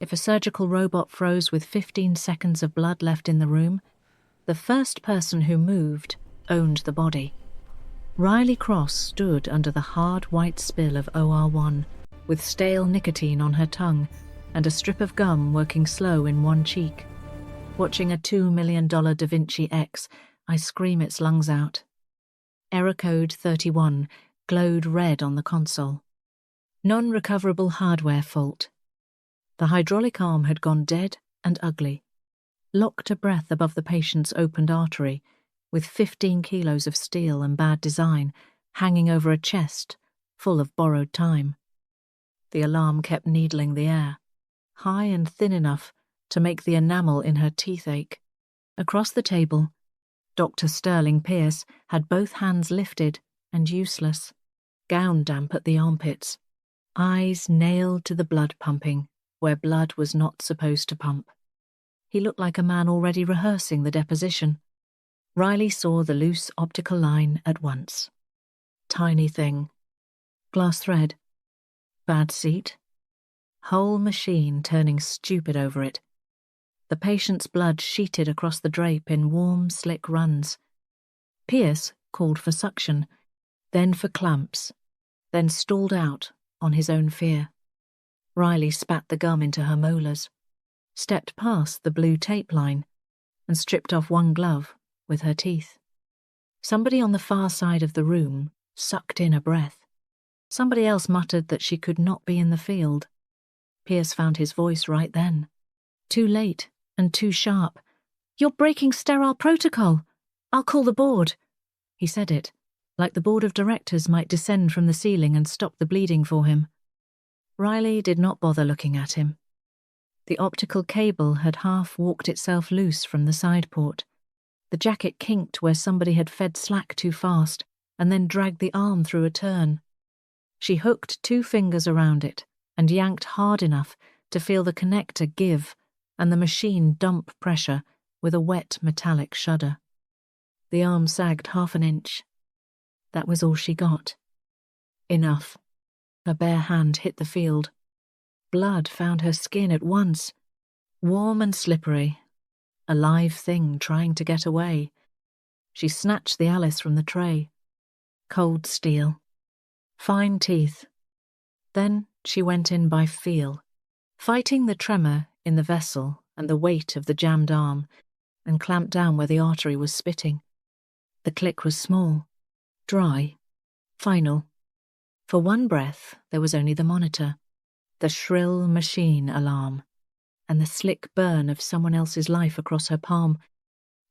If a surgical robot froze with 15 seconds of blood left in the room, the first person who moved owned the body. Riley Cross stood under the hard white spill of OR1, with stale nicotine on her tongue and a strip of gum working slow in one cheek. Watching a $2 million Da Vinci X, I scream its lungs out. Error code 31 glowed red on the console. Non-recoverable hardware fault. The hydraulic arm had gone dead and ugly, locked a breath above the patient's opened artery, with 15 kilos of steel and bad design hanging over a chest full of borrowed time. The alarm kept needling the air, high and thin enough to make the enamel in her teeth ache. Across the table, Dr. Sterling Pierce had both hands lifted and useless, gown damp at the armpits, eyes nailed to the blood pumping where blood was not supposed to pump. He looked like a man already rehearsing the deposition. Riley saw the loose optical line at once. Tiny thing. Glass thread. Bad seat. Whole machine turning stupid over it. The patient's blood sheeted across the drape in warm, slick runs. Pierce called for suction, then for clamps, then stalled out on his own fear. Riley spat the gum into her molars, stepped past the blue tape line, and stripped off one glove with her teeth. Somebody on the far side of the room sucked in a breath. Somebody else muttered that she could not be in the field. Pierce found his voice right then. Too late and too sharp. "You're breaking sterile protocol. I'll call the board." He said it, like the board of directors might descend from the ceiling and stop the bleeding for him. Riley did not bother looking at him. The optical cable had half walked itself loose from the side port. The jacket kinked where somebody had fed slack too fast and then dragged the arm through a turn. She hooked 2 fingers around it and yanked hard enough to feel the connector give and the machine dump pressure with a wet metallic shudder. The arm sagged half an inch. That was all she got. Enough. Her bare hand hit the field. Blood found her skin at once, warm and slippery, a live thing trying to get away. She snatched the Alice from the tray. Cold steel. Fine teeth. Then she went in by feel, fighting the tremor in the vessel and the weight of the jammed arm, and clamped down where the artery was spitting. The click was small, dry, final. For one breath, there was only the monitor, the shrill machine alarm, and the slick burn of someone else's life across her palm.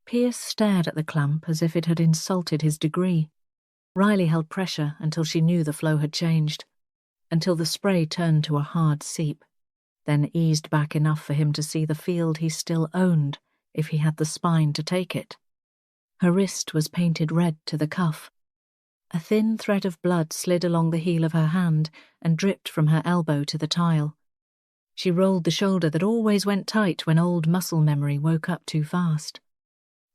Pierce stared at the clamp as if it had insulted his degree. Riley held pressure until she knew the flow had changed, until the spray turned to a hard seep, then eased back enough for him to see the field he still owned if he had the spine to take it. Her wrist was painted red to the cuff. A thin thread of blood slid along the heel of her hand and dripped from her elbow to the tile. She rolled the shoulder that always went tight when old muscle memory woke up too fast.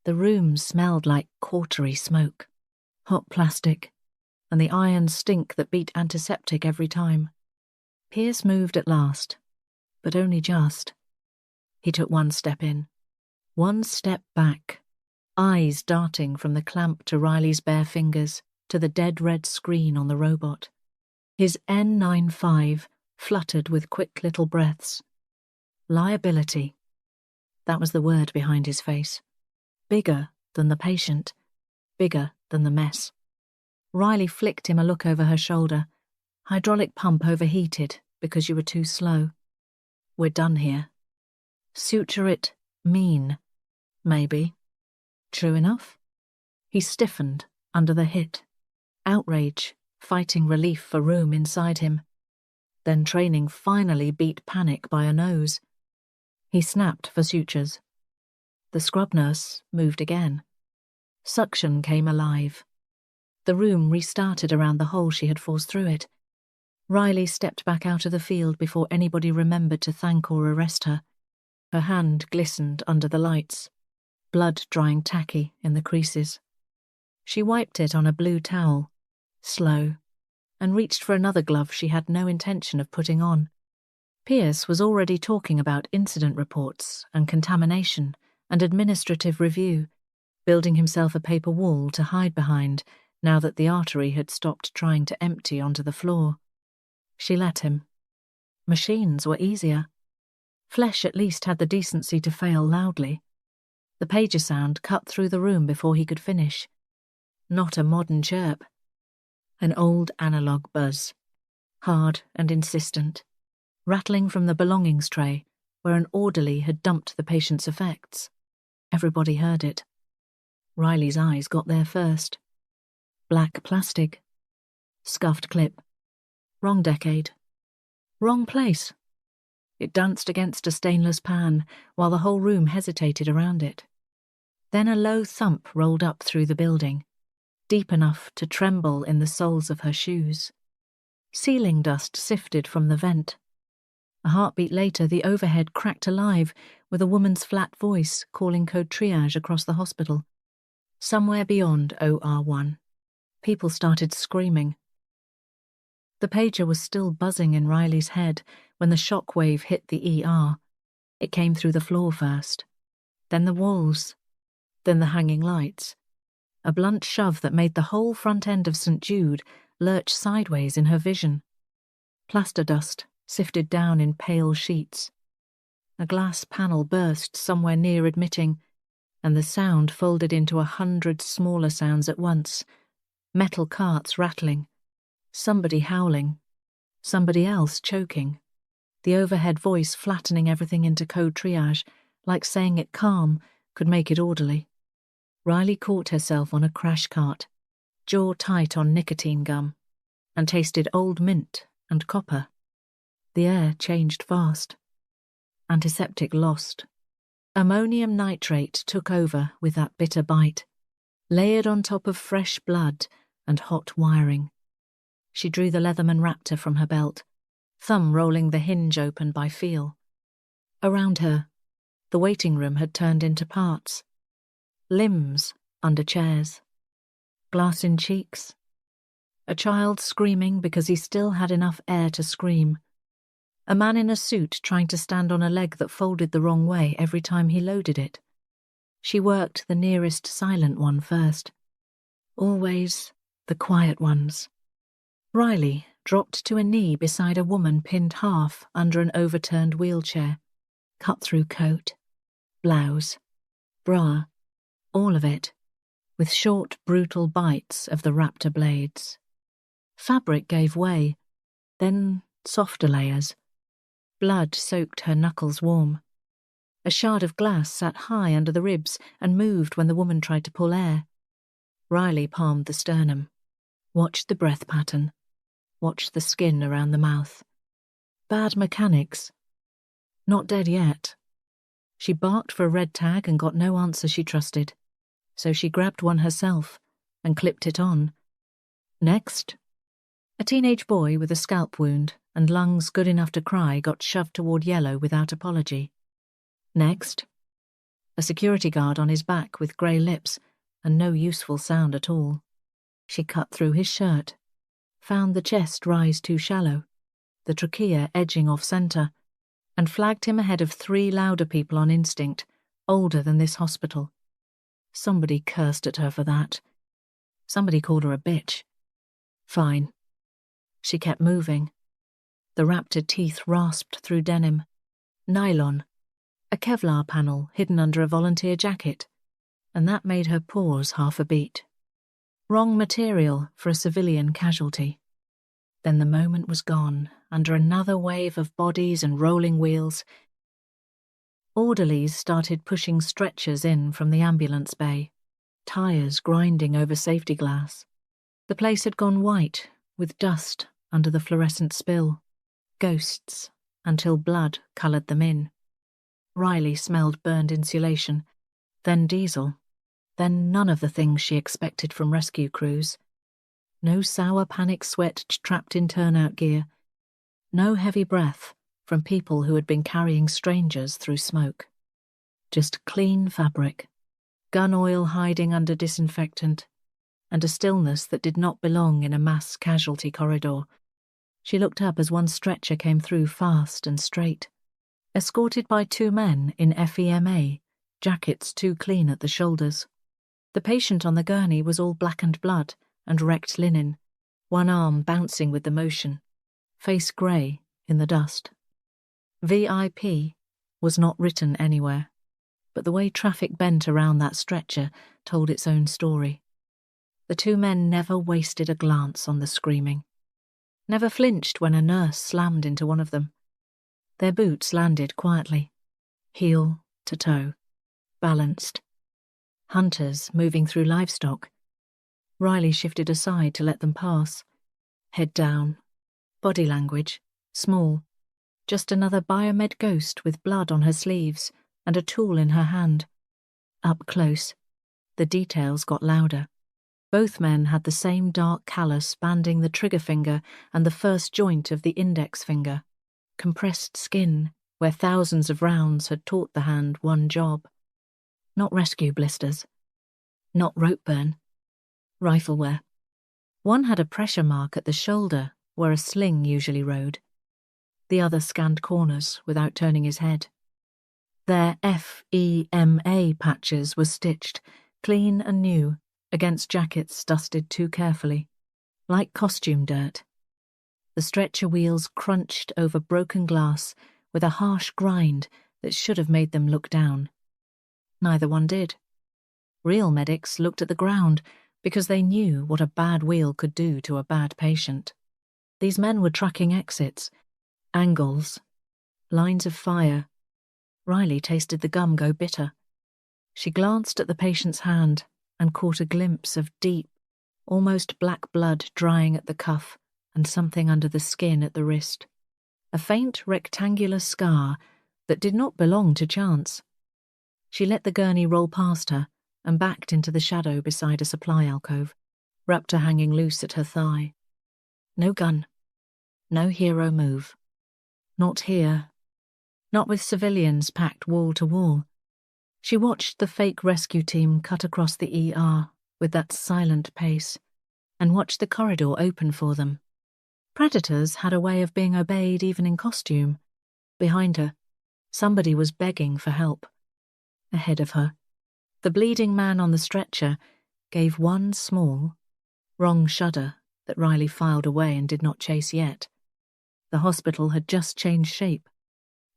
The room smelled like cautery smoke, hot plastic, and the iron stink that beat antiseptic every time. Pierce moved at last, but only just. He took one step in, one step back, eyes darting from the clamp to Riley's bare fingers, to the dead red screen on the robot. His N95 fluttered with quick little breaths. Liability. That was the word behind his face. Bigger than the patient. Bigger than the mess. Riley flicked him a look over her shoulder. Hydraulic pump overheated because you were too slow. We're done here. Suture it mean. Maybe. True enough. He stiffened under the hit. Outrage, fighting relief for room inside him. Then training finally beat panic by a nose. He snapped for sutures. The scrub nurse moved again. Suction came alive. The room restarted around the hole she had forced through it. Riley stepped back out of the field before anybody remembered to thank or arrest her. Her hand glistened under the lights, blood drying tacky in the creases. She wiped it on a blue towel, slow, and reached for another glove she had no intention of putting on. Pierce was already talking about incident reports and contamination and administrative review, building himself a paper wall to hide behind now that the artery had stopped trying to empty onto the floor. She let him. Machines were easier. Flesh at least had the decency to fail loudly. The pager sound cut through the room before he could finish. Not a modern chirp. An old analog buzz, hard and insistent, rattling from the belongings tray where an orderly had dumped the patient's effects. Everybody heard it. Riley's eyes got there first. Black plastic. Scuffed clip. Wrong decade. Wrong place. It danced against a stainless pan while the whole room hesitated around it. Then a low thump rolled up through the building, deep enough to tremble in the soles of her shoes. Ceiling dust sifted from the vent. A heartbeat later, the overhead cracked alive with a woman's flat voice calling code triage across the hospital. Somewhere beyond OR1, people started screaming. The pager was still buzzing in Riley's head when the shock wave hit the ER. It came through the floor first, then the walls, then the hanging lights. A blunt shove that made the whole front end of St. Jude lurch sideways in her vision. Plaster dust sifted down in pale sheets. A glass panel burst somewhere near admitting, and the sound folded into 100 smaller sounds at once. Metal carts rattling, somebody howling, somebody else choking, the overhead voice flattening everything into code triage, like saying it calm could make it orderly. Riley caught herself on a crash cart, jaw tight on nicotine gum, and tasted old mint and copper. The air changed fast. Antiseptic lost. Ammonium nitrate took over with that bitter bite, layered on top of fresh blood and hot wiring. She drew the Leatherman Raptor from her belt, thumb rolling the hinge open by feel. Around her, the waiting room had turned into parts. Limbs under chairs. Glass in cheeks. A child screaming because he still had enough air to scream. A man in a suit trying to stand on a leg that folded the wrong way every time he loaded it. She worked the nearest silent one first. Always the quiet ones. Riley dropped to a knee beside a woman pinned half under an overturned wheelchair. Cut-through coat, blouse, bra, all of it, with short, brutal bites of the raptor blades. Fabric gave way, then softer layers. Blood soaked her knuckles warm. A shard of glass sat high under the ribs and moved when the woman tried to pull air. Riley palmed the sternum, watched the breath pattern, watched the skin around the mouth. Bad mechanics. Not dead yet. She barked for a red tag and got no answer she trusted, so she grabbed one herself and clipped it on. Next, a teenage boy with a scalp wound and lungs good enough to cry got shoved toward yellow without apology. Next, a security guard on his back with grey lips and no useful sound at all. She cut through his shirt, found the chest rise too shallow, the trachea edging off-centre, and flagged him ahead of 3 louder people on instinct, older than this hospital. Somebody cursed at her for that. Somebody called her a bitch. Fine. She kept moving. The raptor teeth rasped through denim. Nylon. A Kevlar panel hidden under a volunteer jacket, and that made her pause half a beat. Wrong material for a civilian casualty. Then the moment was gone, under another wave of bodies and rolling wheels. Orderlies started pushing stretchers in from the ambulance bay, tires grinding over safety glass. The place had gone white, with dust under the fluorescent spill. Ghosts, until blood coloured them in. Riley smelled burned insulation, then diesel, then none of the things she expected from rescue crews. No sour panic sweat trapped in turnout gear. No heavy breath from people who had been carrying strangers through smoke. Just clean fabric, gun oil hiding under disinfectant, and a stillness that did not belong in a mass casualty corridor. She looked up as one stretcher came through fast and straight, escorted by 2 men in FEMA, jackets too clean at the shoulders. The patient on the gurney was all blackened blood and wrecked linen, one arm bouncing with the motion, face grey in the dust. VIP was not written anywhere, but the way traffic bent around that stretcher told its own story. The 2 men never wasted a glance on the screaming, never flinched when a nurse slammed into one of them. Their boots landed quietly, heel to toe, balanced. Hunters moving through livestock. Riley shifted aside to let them pass. Head down. Body language, small. Just another biomed ghost with blood on her sleeves and a tool in her hand. Up close, the details got louder. Both men had the same dark callus banding the trigger finger and the first joint of the index finger. Compressed skin, where thousands of rounds had taught the hand one job. Not rescue blisters. Not rope burn. Rifle wear. One had a pressure mark at the shoulder where a sling usually rode. The other scanned corners without turning his head. Their FEMA patches were stitched, clean and new, against jackets dusted too carefully, like costume dirt. The stretcher wheels crunched over broken glass with a harsh grind that should have made them look down. Neither one did. Real medics looked at the ground because they knew what a bad wheel could do to a bad patient. These men were tracking exits, angles, lines of fire. Riley tasted the gum go bitter. She glanced at the patient's hand and caught a glimpse of deep, almost black blood drying at the cuff and something under the skin at the wrist. A faint rectangular scar that did not belong to chance. She let the gurney roll past her and backed into the shadow beside a supply alcove, raptor hanging loose at her thigh. No gun. No hero move. Not here. Not with civilians packed wall to wall. She watched the fake rescue team cut across the ER with that silent pace and watched the corridor open for them. Predators had a way of being obeyed even in costume. Behind her, somebody was begging for help. Ahead of her, the bleeding man on the stretcher gave one small, wrong shudder that Riley filed away and did not chase yet. The hospital had just changed shape.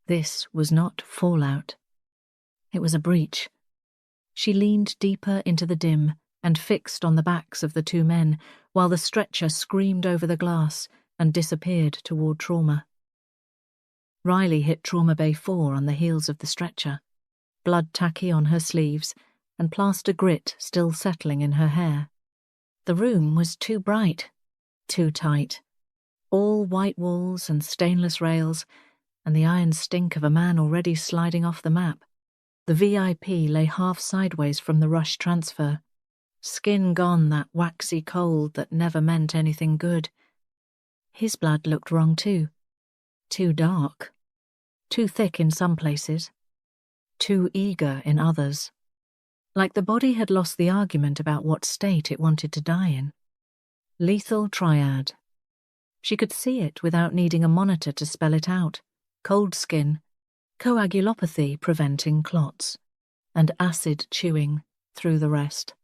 This was not fallout. It was a breach. She leaned deeper into the dim and fixed on the backs of the 2 men while the stretcher screamed over the glass and disappeared toward trauma. Riley hit Trauma Bay 4 on the heels of the stretcher, blood tacky on her sleeves and plaster grit still settling in her hair. The room was too bright, too tight. All white walls and stainless rails, and the iron stink of a man already sliding off the map. The VIP lay half sideways from the rush transfer, skin gone that waxy cold that never meant anything good. His blood looked wrong too. Too dark. Too thick in some places. Too eager in others. Like the body had lost the argument about what state it wanted to die in. Lethal triad. She could see it without needing a monitor to spell it out. Cold skin, coagulopathy preventing clots, and acid chewing through the rest.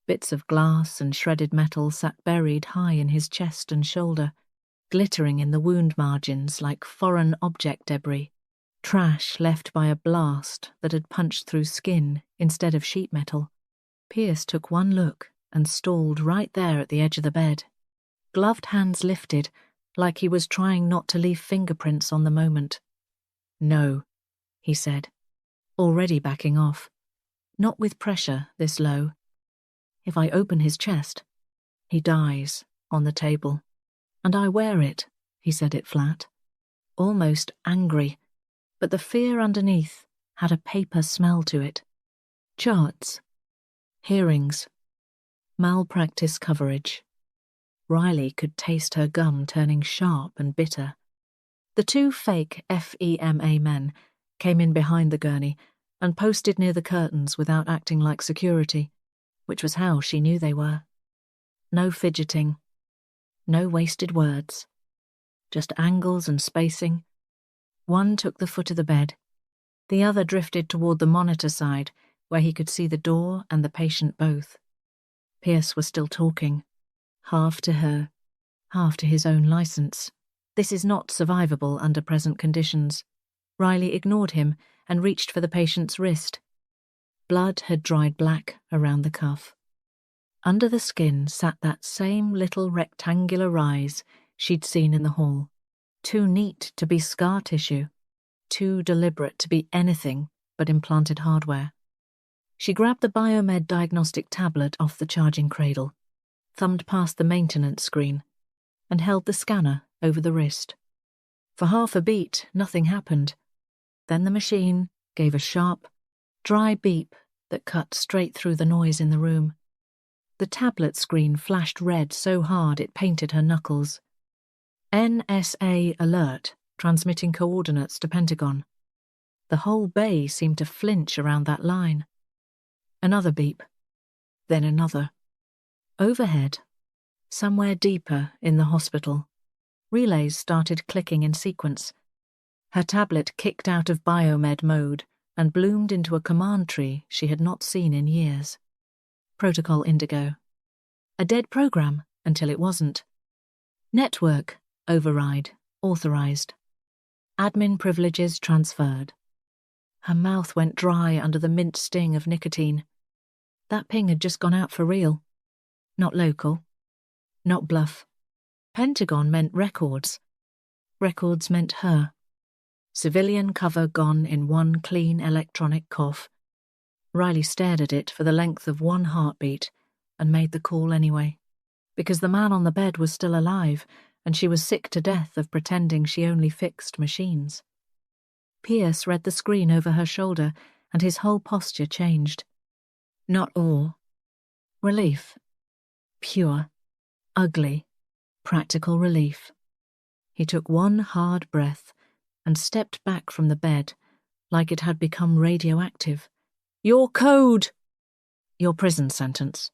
Bits of glass and shredded metal sat buried high in his chest and shoulder, glittering in the wound margins like foreign object debris, trash left by a blast that had punched through skin instead of sheet metal. Pierce took one look and stalled right there at the edge of the bed. Gloved hands lifted, like he was trying not to leave fingerprints on the moment. No, he said, already backing off. Not with pressure this low. If I open his chest, he dies on the table. And I wear it, he said it flat. Almost angry, but the fear underneath had a paper smell to it. Charts. Hearings. Malpractice coverage. Riley could taste her gum turning sharp and bitter. The 2 fake FEMA men came in behind the gurney and posted near the curtains without acting like security, which was how she knew they were. No fidgeting. No wasted words. just angles and spacing. One took the foot of the bed. The other drifted toward the monitor side, where he could see the door and the patient both. Pierce was still talking, half to her, half to his own license. This is not survivable under present conditions. Riley ignored him and reached for the patient's wrist. Blood had dried black around the cuff. Under the skin sat that same little rectangular rise she'd seen in the hall. Too neat to be scar tissue, too deliberate to be anything but implanted hardware. She grabbed the Biomed diagnostic tablet off the charging cradle, thumbed past the maintenance screen, and held the scanner over the wrist. For half a beat, nothing happened. Then the machine gave a sharp, dry beep that cut straight through the noise in the room. The tablet screen flashed red so hard it painted her knuckles. NSA alert, transmitting coordinates to Pentagon. The whole bay seemed to flinch around that line. Another beep, then another. Overhead, somewhere deeper in the hospital, relays started clicking in sequence. Her tablet kicked out of biomed mode and bloomed into a command tree she had not seen in years. Protocol Indigo. A dead program until it wasn't. Network override authorized. Admin privileges transferred. Her mouth went dry under the mint sting of nicotine. That ping had just gone out for real. Not local. Not bluff. Pentagon meant records. Records meant her. Civilian cover gone in one clean electronic cough. Riley stared at it for the length of one heartbeat and made the call anyway, because the man on the bed was still alive and she was sick to death of pretending she only fixed machines. Pierce read the screen over her shoulder and his whole posture changed. Not awe. Relief. Pure, ugly, practical relief. He took one hard breath and stepped back from the bed like it had become radioactive. Your code! Your prison sentence.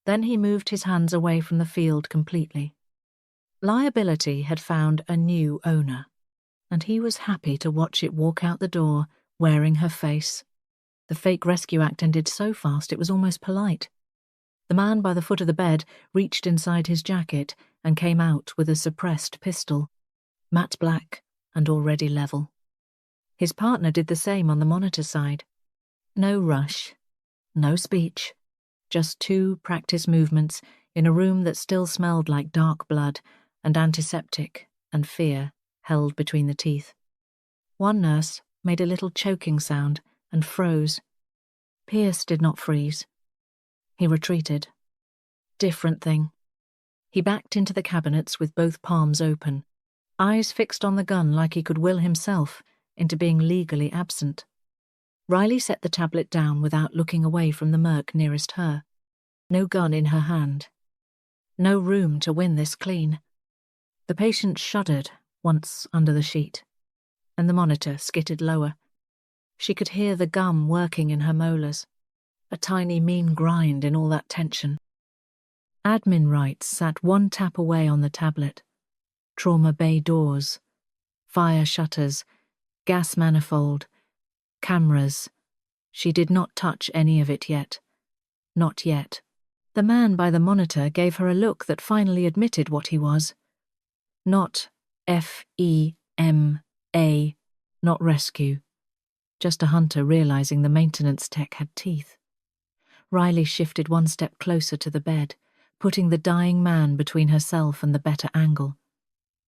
Then he moved his hands away from the field completely. Liability had found a new owner, and he was happy to watch it walk out the door wearing her face. The fake rescue act ended so fast it was almost polite. The man by the foot of the bed reached inside his jacket and came out with a suppressed pistol, matte black and already level. His partner did the same on the monitor side. No rush, no speech, just two practice movements in a room that still smelled like dark blood and antiseptic and fear held between the teeth. One nurse made a little choking sound and froze. Pierce did not freeze. He retreated. Different thing. He backed into the cabinets with both palms open, eyes fixed on the gun like he could will himself into being legally absent. Riley set the tablet down without looking away from the merc nearest her. No gun in her hand. No room to win this clean. The patient shuddered once under the sheet, and the monitor skittered lower. She could hear the gum working in her molars, a tiny mean grind in all that tension. Admin rights sat one tap away on the tablet. Trauma bay doors, fire shutters, gas manifold, cameras. She did not touch any of it yet. Not yet. The man by the monitor gave her a look that finally admitted what he was. Not FEMA, not rescue. Just a hunter realizing the maintenance tech had teeth. Riley shifted one step closer to the bed, putting the dying man between herself and the better angle.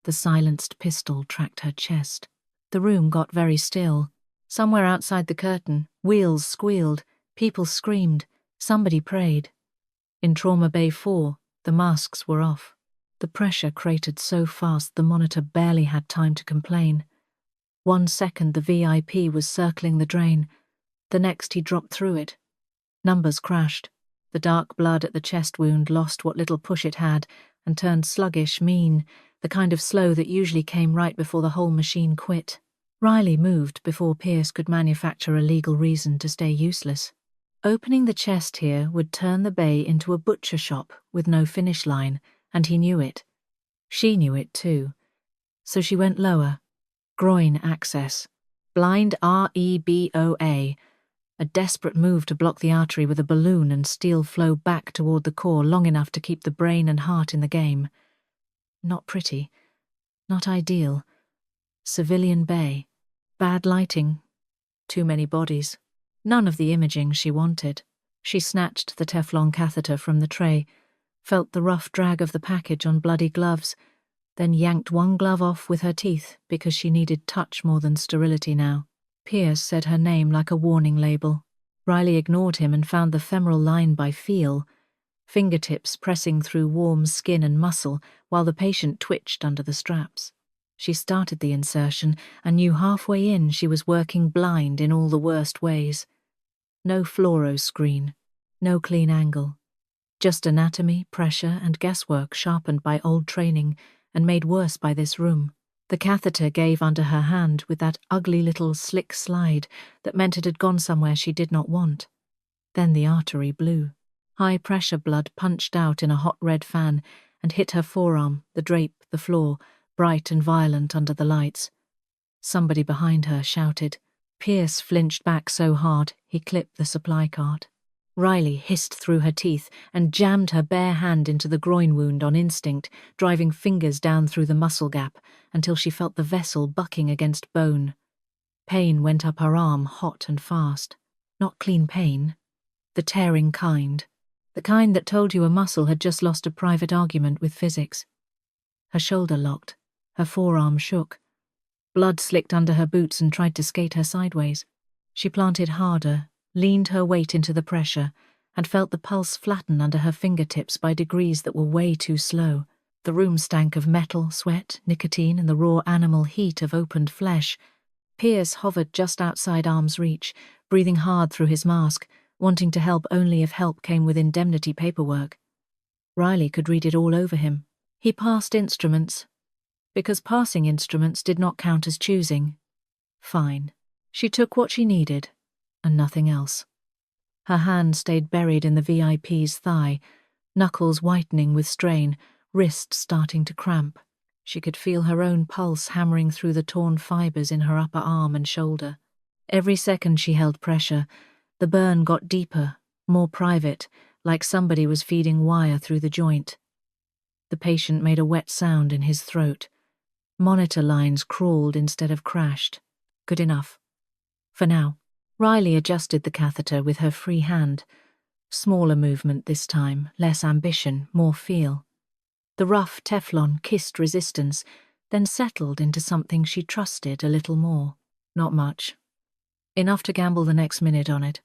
The silenced pistol tracked her chest. The room got very still. Somewhere outside the curtain, wheels squealed, people screamed, somebody prayed. In Trauma Bay 4, the masks were off. The pressure cratered so fast the monitor barely had time to complain. 1 second the VIP was circling the drain. The next he dropped through it. Numbers crashed. The dark blood at the chest wound lost what little push it had and turned sluggish, mean, the kind of slow that usually came right before the whole machine quit. Riley moved before Pierce could manufacture a legal reason to stay useless. Opening the chest here would turn the bay into a butcher shop with no finish line, and he knew it. She knew it too. So she went lower. Groin access. Blind REBOA. A desperate move to block the artery with a balloon and steel flow back toward the core long enough to keep the brain and heart in the game. Not pretty. Not ideal. Civilian bay. Bad lighting. Too many bodies. None of the imaging she wanted. She snatched the Teflon catheter from the tray, felt the rough drag of the package on bloody gloves, then yanked one glove off with her teeth because she needed touch more than sterility now. Pierce said her name like a warning label. Riley ignored him and found the femoral line by feel, fingertips pressing through warm skin and muscle while the patient twitched under the straps. She started the insertion and knew halfway in she was working blind in all the worst ways. No fluoro screen, no clean angle. Just anatomy, pressure, and guesswork sharpened by old training and made worse by this room. The catheter gave under her hand with that ugly little slick slide that meant it had gone somewhere she did not want. Then the artery blew. High-pressure blood punched out in a hot red fan and hit her forearm, the drape, the floor, bright and violent under the lights. Somebody behind her shouted. Pierce flinched back so hard he clipped the supply cart. Riley hissed through her teeth and jammed her bare hand into the groin wound on instinct, driving fingers down through the muscle gap until she felt the vessel bucking against bone. Pain went up her arm hot and fast. Not clean pain. The tearing kind. The kind that told you a muscle had just lost a private argument with physics. Her shoulder locked. Her forearm shook. Blood slicked under her boots and tried to skate her sideways. She planted harder, leaned her weight into the pressure, and felt the pulse flatten under her fingertips by degrees that were way too slow. The room stank of metal, sweat, nicotine, and the raw animal heat of opened flesh. Pierce hovered just outside arm's reach, breathing hard through his mask, wanting to help only if help came with indemnity paperwork. Riley could read it all over him. He passed instruments, because passing instruments did not count as choosing. Fine. She took what she needed, and nothing else. Her hand stayed buried in the VIP's thigh, knuckles whitening with strain, wrist starting to cramp. She could feel her own pulse hammering through the torn fibers in her upper arm and shoulder. Every second she held pressure, the burn got deeper, more private, like somebody was feeding wire through the joint. The patient made a wet sound in his throat. Monitor lines crawled instead of crashed. Good enough. For now. Riley adjusted the catheter with her free hand. Smaller movement this time, less ambition, more feel. The rough Teflon kissed resistance, then settled into something she trusted a little more. Not much. Enough to gamble the next minute on it.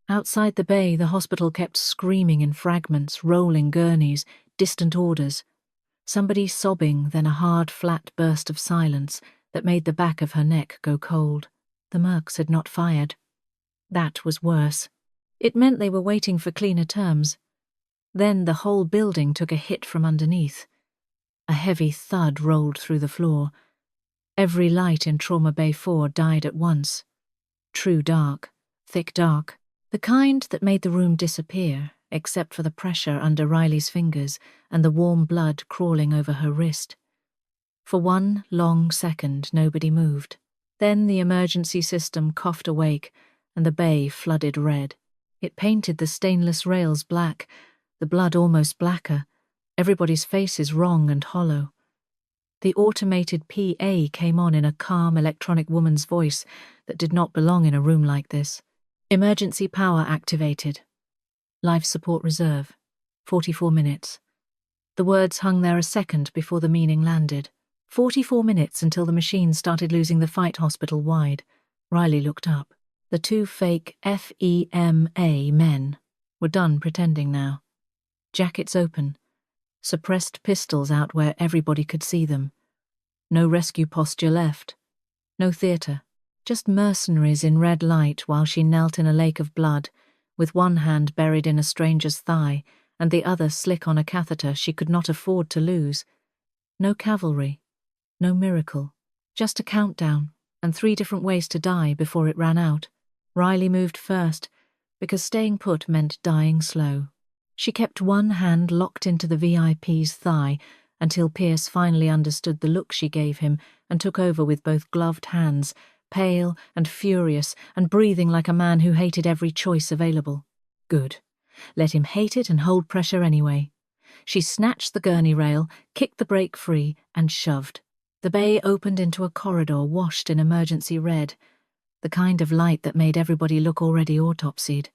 Outside the bay, the hospital kept screaming in fragments, rolling gurneys, distant orders. Somebody sobbing, then a hard, flat burst of silence that made the back of her neck go cold. The mercs had not fired. That was worse. It meant they were waiting for cleaner terms. Then the whole building took a hit from underneath. A heavy thud rolled through the floor. Every light in Trauma Bay 4 died at once. True dark, thick dark, the kind that made the room disappear, except for the pressure under Riley's fingers and the warm blood crawling over her wrist. For one long second, nobody moved. Then the emergency system coughed awake, and the bay flooded red. It painted the stainless rails black, the blood almost blacker, everybody's faces wrong and hollow. The automated PA came on in a calm electronic woman's voice that did not belong in a room like this. Emergency power activated. Life support reserve. 44 minutes. The words hung there a second before the meaning landed. 44 minutes until the machine started losing the fight hospital-wide. Riley looked up. The two fake FEMA men were done pretending now. Jackets open. Suppressed pistols out where everybody could see them. No rescue posture left. No theatre. Just mercenaries in red light while she knelt in a lake of blood, with one hand buried in a stranger's thigh and the other slick on a catheter she could not afford to lose. No cavalry. No miracle. Just a countdown, and 3 different ways to die before it ran out. Riley moved first, because staying put meant dying slow. She kept one hand locked into the VIP's thigh until Pierce finally understood the look she gave him and took over with both gloved hands, pale and furious and breathing like a man who hated every choice available. Good. Let him hate it and hold pressure anyway. She snatched the gurney rail, kicked the brake free, and shoved. The bay opened into a corridor washed in emergency red, the kind of light that made everybody look already autopsied.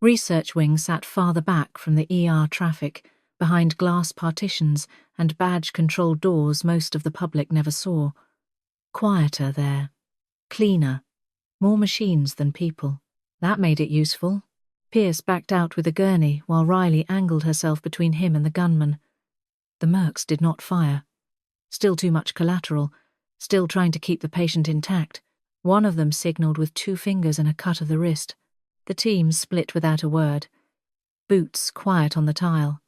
Research wing sat farther back from the ER traffic, behind glass partitions and badge-controlled doors most of the public never saw. Quieter there. Cleaner. More machines than people. That made it useful. Pierce backed out with a gurney while Riley angled herself between him and the gunman. The mercs did not fire. Still too much collateral. Still trying to keep the patient intact. One of them signaled with 2 fingers and a cut of the wrist. The team split without a word. Boots quiet on the tile.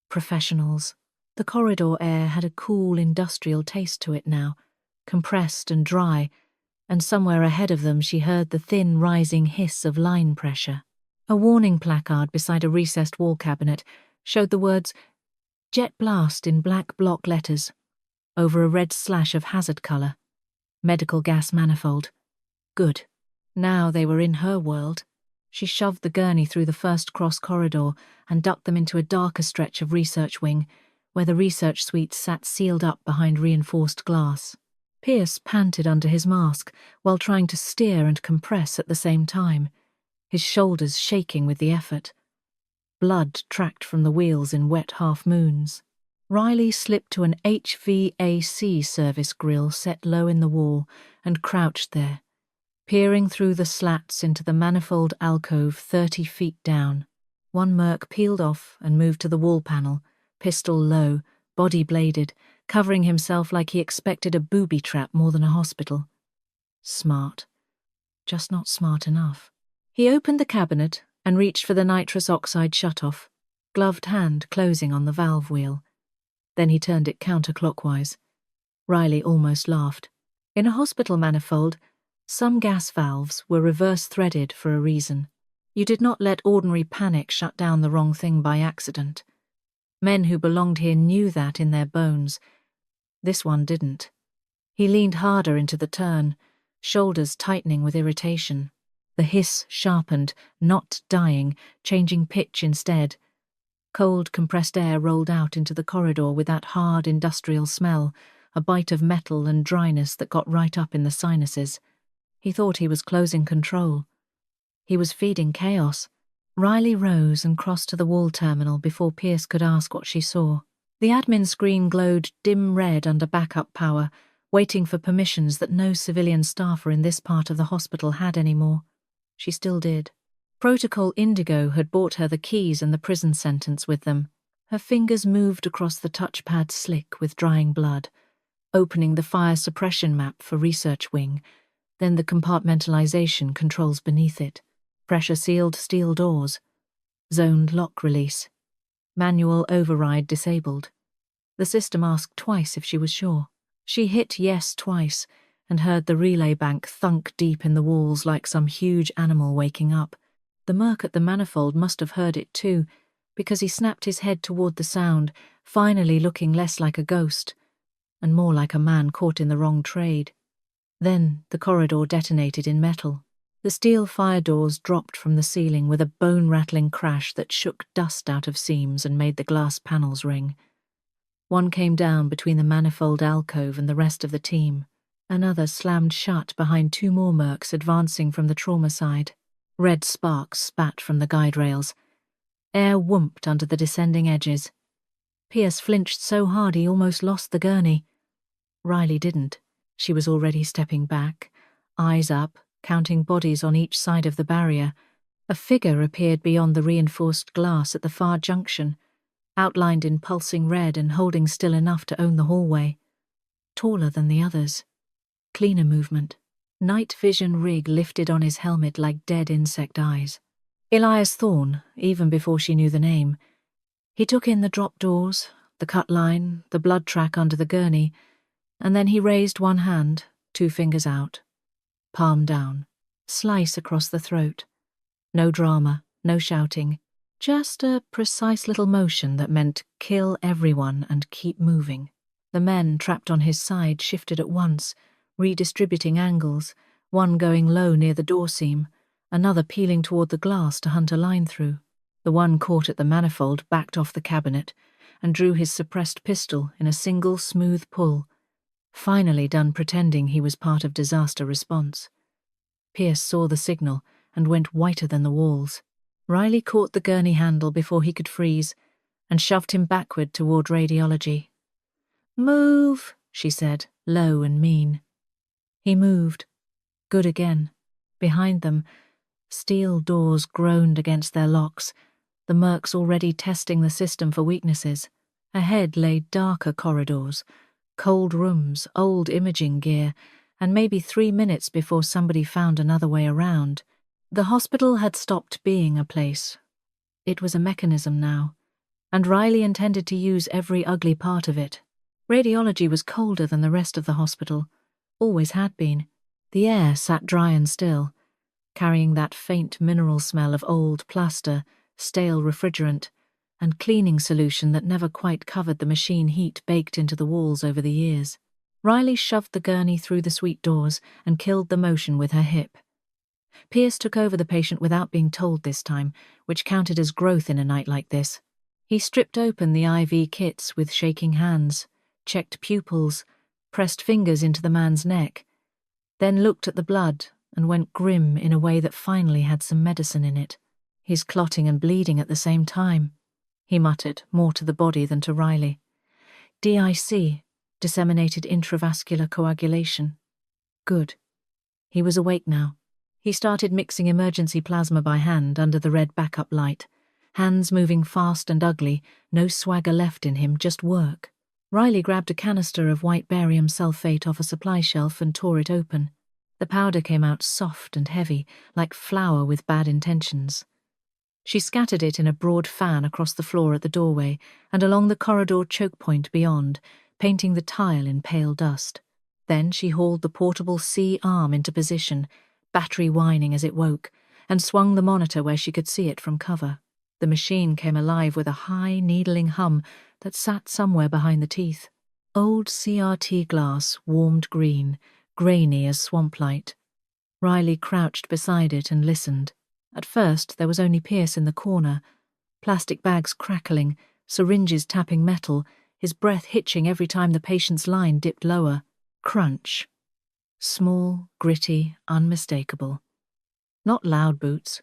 Professionals. The corridor air had a cool industrial taste to it now, compressed and dry, and somewhere ahead of them she heard the thin rising hiss of line pressure. A warning placard beside a recessed wall cabinet showed the words "Jet Blast" in black block letters, over a red slash of hazard colour. Medical gas manifold. Good. Now they were in her world. She shoved the gurney through the first cross corridor and ducked them into a darker stretch of research wing, where the research suite sat sealed up behind reinforced glass. Pierce panted under his mask while trying to steer and compress at the same time, his shoulders shaking with the effort. Blood tracked from the wheels in wet half-moons. Riley slipped to an HVAC service grill set low in the wall and crouched there, peering through the slats into the manifold alcove 30 feet down. One merc peeled off and moved to the wall panel, pistol low, body bladed, covering himself like he expected a booby trap more than a hospital. Smart. Just not smart enough. He opened the cabinet and reached for the nitrous oxide shutoff, gloved hand closing on the valve wheel. Then he turned it counterclockwise. Riley almost laughed. In a hospital manifold, some gas valves were reverse-threaded for a reason. You did not let ordinary panic shut down the wrong thing by accident. Men who belonged here knew that in their bones. This one didn't. He leaned harder into the turn, shoulders tightening with irritation. The hiss sharpened, not dying, changing pitch instead. Cold, compressed air rolled out into the corridor with that hard industrial smell, a bite of metal and dryness that got right up in the sinuses. He thought he was closing control. He was feeding chaos. Riley rose and crossed to the wall terminal before Pierce could ask what she saw. The admin screen glowed dim red under backup power, waiting for permissions that no civilian staffer in this part of the hospital had anymore. She still did. Protocol Indigo had bought her the keys and the prison sentence with them. Her fingers moved across the touchpad slick with drying blood, opening the fire suppression map for research wing, then the compartmentalization controls beneath it. Pressure-sealed steel doors. Zoned lock release. Manual override disabled. The system asked twice if she was sure. She hit yes twice and heard the relay bank thunk deep in the walls like some huge animal waking up. The merc at the manifold must have heard it too, because he snapped his head toward the sound, finally looking less like a ghost, and more like a man caught in the wrong trade. Then the corridor detonated in metal. The steel fire doors dropped from the ceiling with a bone-rattling crash that shook dust out of seams and made the glass panels ring. One came down between the manifold alcove and the rest of the team. Another slammed shut behind 2 more mercs advancing from the trauma side. Red sparks spat from the guide rails. Air whooped under the descending edges. Pierce flinched so hard he almost lost the gurney. Riley didn't. She was already stepping back, eyes up, counting bodies on each side of the barrier. A figure appeared beyond the reinforced glass at the far junction, outlined in pulsing red and holding still enough to own the hallway. Taller than the others. Cleaner movement. Night vision rig lifted on his helmet like dead insect eyes. Elias Thorne, even before she knew the name. He took in the drop doors, the cut line, the blood track under the gurney, and then he raised one hand, 2 fingers out. Palm down. Slice across the throat. No drama, no shouting. Just a precise little motion that meant kill everyone and keep moving. The men trapped on his side shifted at once, redistributing angles, one going low near the door seam, another peeling toward the glass to hunt a line through. The one caught at the manifold backed off the cabinet and drew his suppressed pistol in a single smooth pull, finally done pretending he was part of disaster response. Pierce saw the signal and went whiter than the walls. Riley caught the gurney handle before he could freeze and shoved him backward toward radiology. "Move," she said, low and mean. He moved. Good again. Behind them, steel doors groaned against their locks, the mercs already testing the system for weaknesses. Ahead lay darker corridors, cold rooms, old imaging gear, and maybe 3 minutes before somebody found another way around. The hospital had stopped being a place. It was a mechanism now, and Riley intended to use every ugly part of it. Radiology was colder than the rest of the hospital, always had been. The air sat dry and still, carrying that faint mineral smell of old plaster, stale refrigerant, and cleaning solution that never quite covered the machine heat baked into the walls over the years. Riley shoved the gurney through the suite doors and killed the motion with her hip. Pierce took over the patient without being told this time, which counted as growth in a night like this. He stripped open the IV kits with shaking hands, checked pupils, pressed fingers into the man's neck, then looked at the blood and went grim in a way that finally had some medicine in it. "He's clotting and bleeding at the same time," he muttered, more to the body than to Riley. "DIC, disseminated intravascular coagulation. Good." He was awake now. He started mixing emergency plasma by hand under the red backup light, hands moving fast and ugly, no swagger left in him, just work. Riley grabbed a canister of white barium sulfate off a supply shelf and tore it open. The powder came out soft and heavy, like flour with bad intentions. She scattered it in a broad fan across the floor at the doorway and along the corridor choke point beyond, painting the tile in pale dust. Then she hauled the portable C-arm into position, battery whining as it woke, and swung the monitor where she could see it from cover. The machine came alive with a high, needling hum that sat somewhere behind the teeth. Old CRT glass, warmed green, grainy as swamp light. Riley crouched beside it and listened. At first there was only Pierce in the corner, plastic bags crackling, syringes tapping metal, his breath hitching every time the patient's line dipped lower. Crunch. Small, gritty, unmistakable. Not loud boots,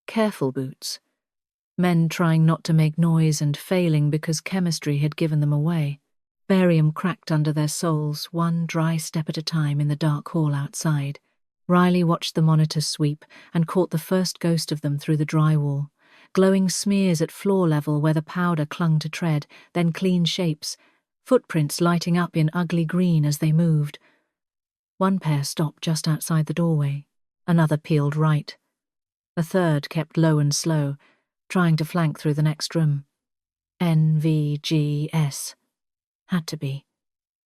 careful boots. Men trying not to make noise and failing because chemistry had given them away. Barium cracked under their soles, one dry step at a time in the dark hall outside. Riley watched the monitor sweep and caught the first ghost of them through the drywall. Glowing smears at floor level where the powder clung to tread, then clean shapes, footprints lighting up in ugly green as they moved. One pair stopped just outside the doorway. Another peeled right. A third kept low and slow, trying to flank through the next room. NVGS. Had to be.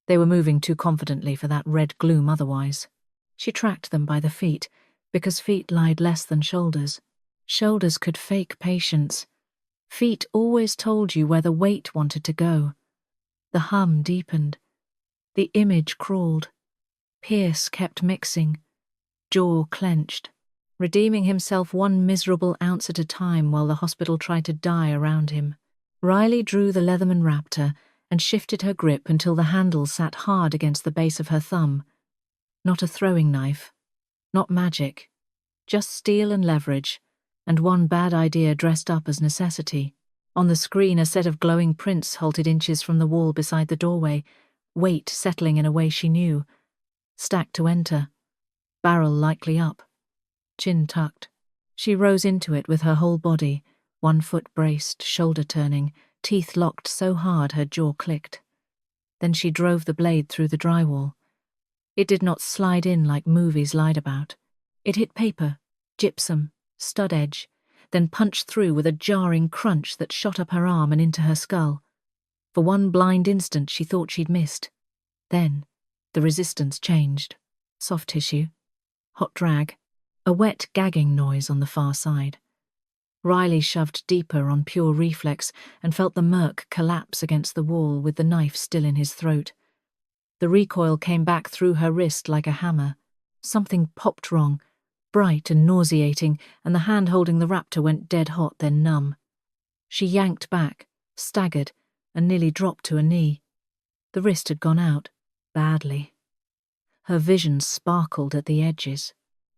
They were moving too confidently for that red gloom otherwise. She tracked them by the feet, because feet lied less than shoulders. Shoulders could fake patience. Feet always told you where the weight wanted to go. The hum deepened. The image crawled. Pierce kept mixing. Jaw clenched, redeeming himself one miserable ounce at a time while the hospital tried to die around him. Riley drew the Leatherman Raptor and shifted her grip until the handle sat hard against the base of her thumb. Not a throwing knife. Not magic. Just steel and leverage, and one bad idea dressed up as necessity. On the screen, a set of glowing prints halted inches from the wall beside the doorway, weight settling in a way she knew. Stacked to enter. Barrel likely up. Chin tucked. She rose into it with her whole body, one foot braced, shoulder turning, teeth locked so hard her jaw clicked. Then she drove the blade through the drywall. It did not slide in like movies lied about. It hit paper, gypsum, stud edge, then punched through with a jarring crunch that shot up her arm and into her skull. For one blind instant she thought she'd missed. Then, the resistance changed. Soft tissue. Hot drag. A wet gagging noise on the far side. Riley shoved deeper on pure reflex and felt the merc collapse against the wall with the knife still in his throat. The recoil came back through her wrist like a hammer. Something popped wrong, bright and nauseating, and the hand holding the raptor went dead hot, then numb. She yanked back, staggered, and nearly dropped to a knee. The wrist had gone out, badly. Her vision sparkled at the edges.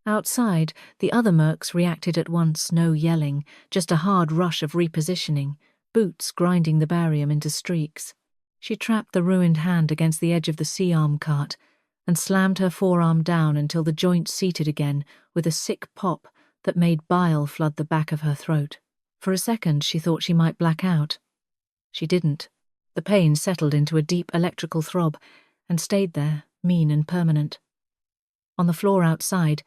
Outside, the other mercs reacted at once, no yelling, just a hard rush of repositioning, boots grinding the barium into streaks. She trapped the ruined hand against the edge of the C-arm cart and slammed her forearm down until the joint seated again with a sick pop that made bile flood the back of her throat. For a second she thought she might black out. She didn't. The pain settled into a deep electrical throb and stayed there, mean and permanent. On the floor outside,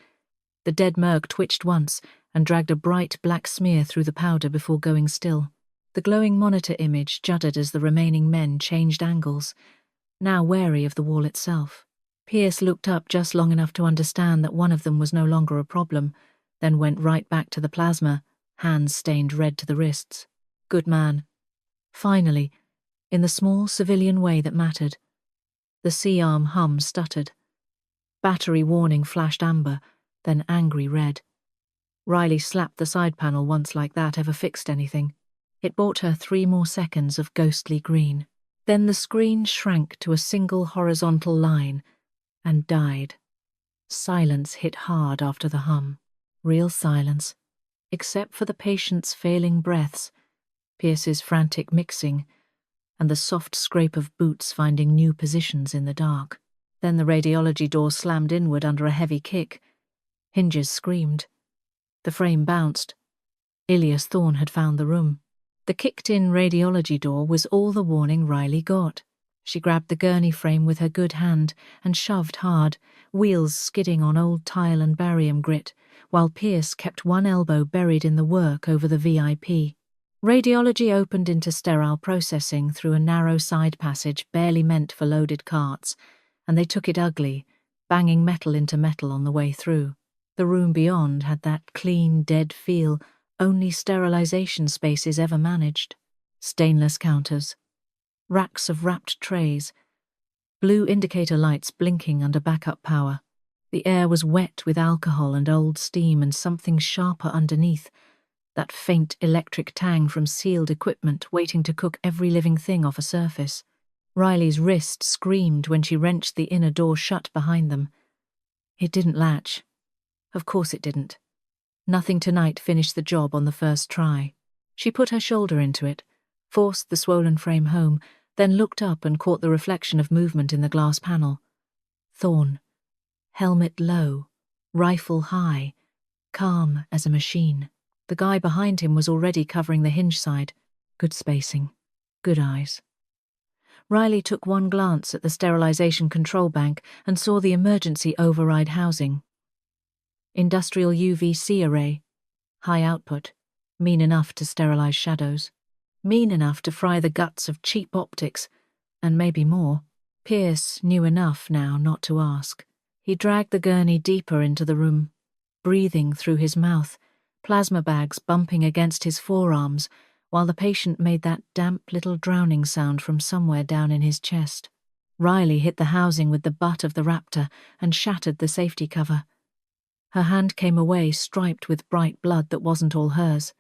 the dead merc twitched once and dragged a bright black smear through the powder before going still. The glowing monitor image juddered as the remaining men changed angles, now wary of the wall itself. Pierce looked up just long enough to understand that one of them was no longer a problem, then went right back to the plasma, hands stained red to the wrists. Good man. Finally, in the small civilian way that mattered. The C-arm hum stuttered. Battery warning flashed amber, then angry red. Riley slapped the side panel once like that ever fixed anything. It bought her 3 more seconds of ghostly green. Then the screen shrank to a single horizontal line and died. Silence hit hard after the hum. Real silence, except for the patient's failing breaths, Pierce's frantic mixing, and the soft scrape of boots finding new positions in the dark. Then the radiology door slammed inward under a heavy kick. Hinges screamed. The frame bounced. Ilias Thorne had found the room. The kicked-in radiology door was all the warning Riley got. She grabbed the gurney frame with her good hand and shoved hard, wheels skidding on old tile and barium grit, while Pierce kept one elbow buried in the work over the VIP. Radiology opened into sterile processing through a narrow side passage barely meant for loaded carts, and they took it ugly, banging metal into metal on the way through. The room beyond had that clean, dead feel only sterilization spaces ever managed. Stainless counters, racks of wrapped trays, blue indicator lights blinking under backup power. The air was wet with alcohol and old steam and something sharper underneath, that faint electric tang from sealed equipment waiting to cook every living thing off a surface. Riley's wrist screamed when she wrenched the inner door shut behind them. It didn't latch. Of course it didn't. Nothing tonight finished the job on the first try. She put her shoulder into it, forced the swollen frame home, then looked up and caught the reflection of movement in the glass panel. Thorne. Helmet low, rifle high, calm as a machine. The guy behind him was already covering the hinge side. Good spacing. Good eyes. Riley took one glance at the sterilization control bank and saw the emergency override housing. Industrial UVC array. High output. Mean enough to sterilize shadows. Mean enough to fry the guts of cheap optics, and maybe more. Pierce knew enough now not to ask. He dragged the gurney deeper into the room, breathing through his mouth, plasma bags bumping against his forearms, while the patient made that damp little drowning sound from somewhere down in his chest. Riley hit the housing with the butt of the raptor and shattered the safety cover. Her hand came away striped with bright blood that wasn't all hers.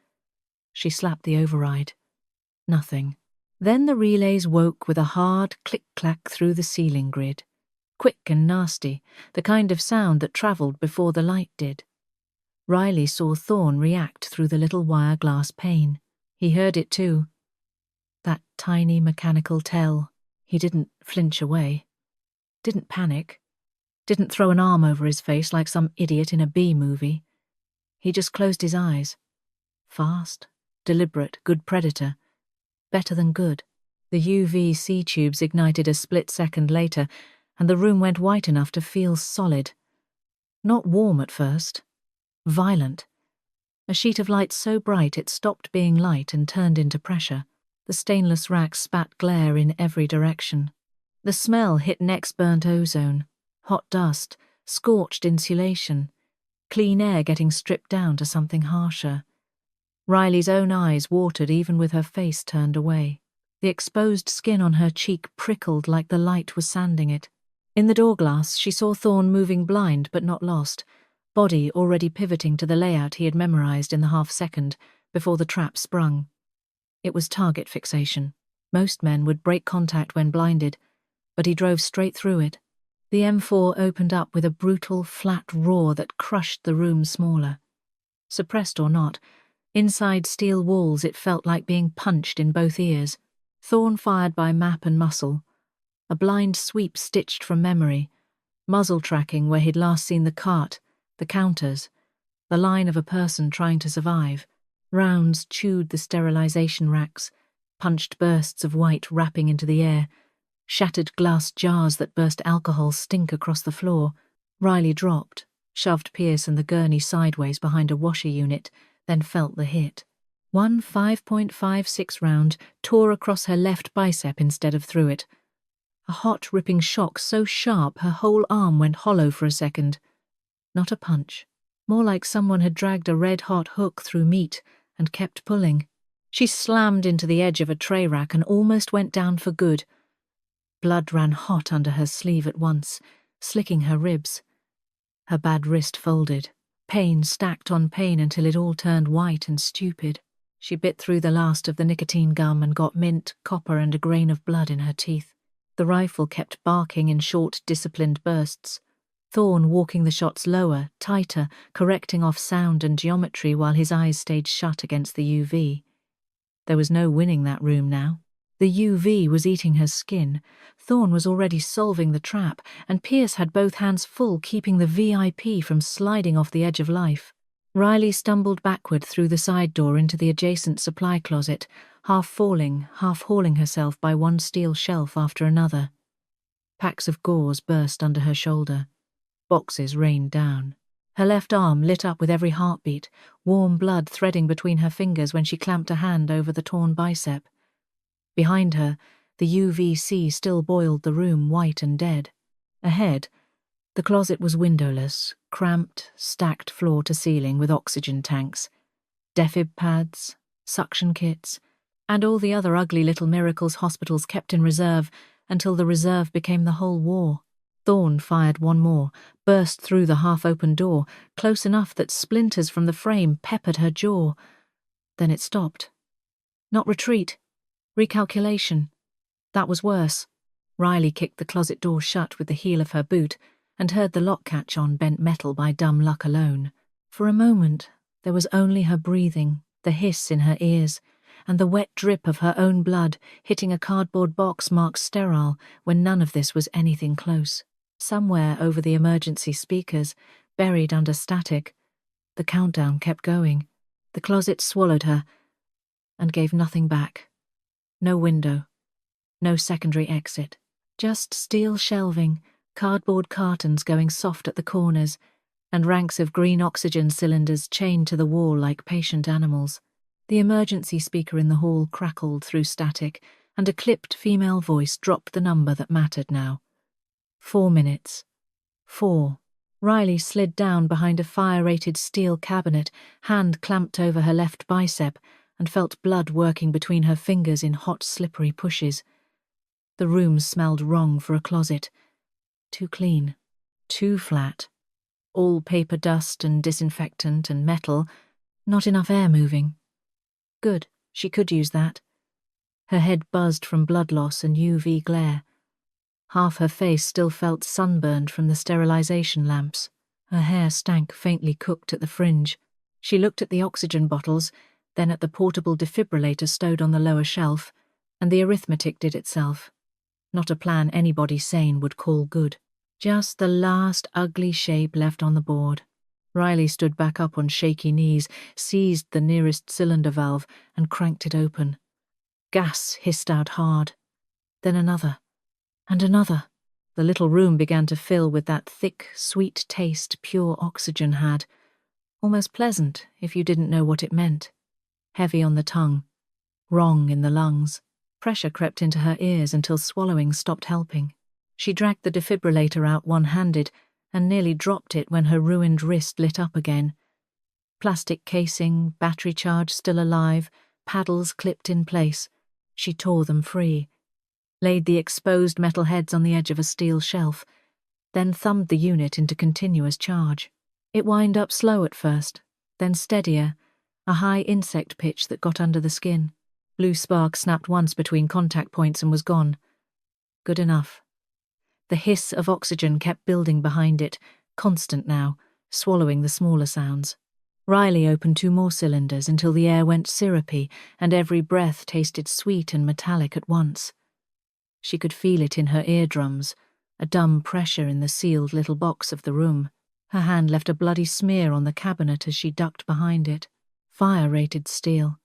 She slapped the override. Nothing. Then the relays woke with a hard click-clack through the ceiling grid. Quick and nasty, the kind of sound that travelled before the light did. Riley saw Thorne react through the little wire glass pane. He heard it too. That tiny mechanical tell. He didn't flinch away. Didn't panic. Didn't throw an arm over his face like some idiot in a B-movie. He just closed his eyes. Fast, deliberate, good predator. Better than good. The UVC tubes ignited a split second later, and the room went white enough to feel solid. Not warm at first. Violent. A sheet of light so bright it stopped being light and turned into pressure. The stainless rack spat glare in every direction. The smell hit next burnt ozone. Hot dust, scorched insulation, clean air getting stripped down to something harsher. Riley's own eyes watered even with her face turned away. The exposed skin on her cheek prickled like the light was sanding it. In the door glass, she saw Thorne moving blind but not lost, body already pivoting to the layout he had memorized in the half-second before the trap sprung. It was target fixation. Most men would break contact when blinded, but he drove straight through it. The M4 opened up with a brutal, flat roar that crushed the room smaller. Suppressed or not, inside steel walls it felt like being punched in both ears. Thorne fired by map and muscle. A blind sweep stitched from memory, muzzle tracking where he'd last seen the cart, the counters, the line of a person trying to survive. Rounds chewed the sterilization racks, punched bursts of white rapping into the air, shattered glass jars that burst alcohol stink across the floor. Riley dropped, shoved Pierce and the gurney sideways behind a washer unit, then felt the hit. One 5.56 round tore across her left bicep instead of through it. A hot, ripping shock so sharp her whole arm went hollow for a second. Not a punch. More like someone had dragged a red-hot hook through meat and kept pulling. She slammed into the edge of a tray rack and almost went down for good. Blood ran hot under her sleeve at once, slicking her ribs. Her bad wrist folded. Pain stacked on pain until it all turned white and stupid. She bit through the last of the nicotine gum and got mint, copper, and a grain of blood in her teeth. The rifle kept barking in short, disciplined bursts. Thorne walking the shots lower, tighter, correcting off sound and geometry while his eyes stayed shut against the UV. There was no winning that room now. The UV was eating her skin. Thorne was already solving the trap, and Pierce had both hands full keeping the VIP from sliding off the edge of life. Riley stumbled backward through the side door into the adjacent supply closet, half falling, half hauling herself by one steel shelf after another. Packs of gauze burst under her shoulder. Boxes rained down. Her left arm lit up with every heartbeat, warm blood threading between her fingers when she clamped a hand over the torn bicep. Behind her, the UVC still boiled the room white and dead. Ahead, the closet was windowless, cramped, stacked floor to ceiling with oxygen tanks, defib pads, suction kits, and all the other ugly little miracles hospitals kept in reserve until the reserve became the whole war. Thorne fired one more, burst through the half-open door, close enough that splinters from the frame peppered her jaw. Then it stopped. Not retreat. Recalculation. That was worse. Riley kicked the closet door shut with the heel of her boot and heard the lock catch on bent metal by dumb luck alone. For a moment, there was only her breathing, the hiss in her ears, and the wet drip of her own blood hitting a cardboard box marked sterile when none of this was anything close. Somewhere over the emergency speakers, buried under static, the countdown kept going. The closet swallowed her and gave nothing back. No window, no secondary exit, just steel shelving, cardboard cartons going soft at the corners, and ranks of green oxygen cylinders chained to the wall like patient animals. The emergency speaker in the hall crackled through static, and a clipped female voice dropped the number that mattered now. 4 minutes. 4. Riley slid down behind a fire-rated steel cabinet, hand clamped over her left bicep, and felt blood working between her fingers in hot, slippery pushes. The room smelled wrong for a closet. Too clean. Too flat. All paper dust and disinfectant and metal. Not enough air moving. Good, she could use that. Her head buzzed from blood loss and UV glare. Half her face still felt sunburned from the sterilization lamps. Her hair stank faintly cooked at the fringe. She looked at the oxygen bottles, then at the portable defibrillator stowed on the lower shelf, and the arithmetic did itself. Not a plan anybody sane would call good. Just the last ugly shape left on the board. Riley stood back up on shaky knees, seized the nearest cylinder valve, and cranked it open. Gas hissed out hard. Then another. And another. The little room began to fill with that thick, sweet taste pure oxygen had. Almost pleasant if you didn't know what it meant. Heavy on the tongue. Wrong in the lungs. Pressure crept into her ears until swallowing stopped helping. She dragged the defibrillator out one-handed and nearly dropped it when her ruined wrist lit up again. Plastic casing, battery charge still alive, paddles clipped in place. She tore them free. Laid the exposed metal heads on the edge of a steel shelf, then thumbed the unit into continuous charge. It whined up slow at first, then steadier, a high insect pitch that got under the skin. Blue spark snapped once between contact points and was gone. Good enough. The hiss of oxygen kept building behind it, constant now, swallowing the smaller sounds. Riley opened 2 more cylinders until the air went syrupy and every breath tasted sweet and metallic at once. She could feel it in her eardrums, a dumb pressure in the sealed little box of the room. Her hand left a bloody smear on the cabinet as she ducked behind it. Fire-rated steel.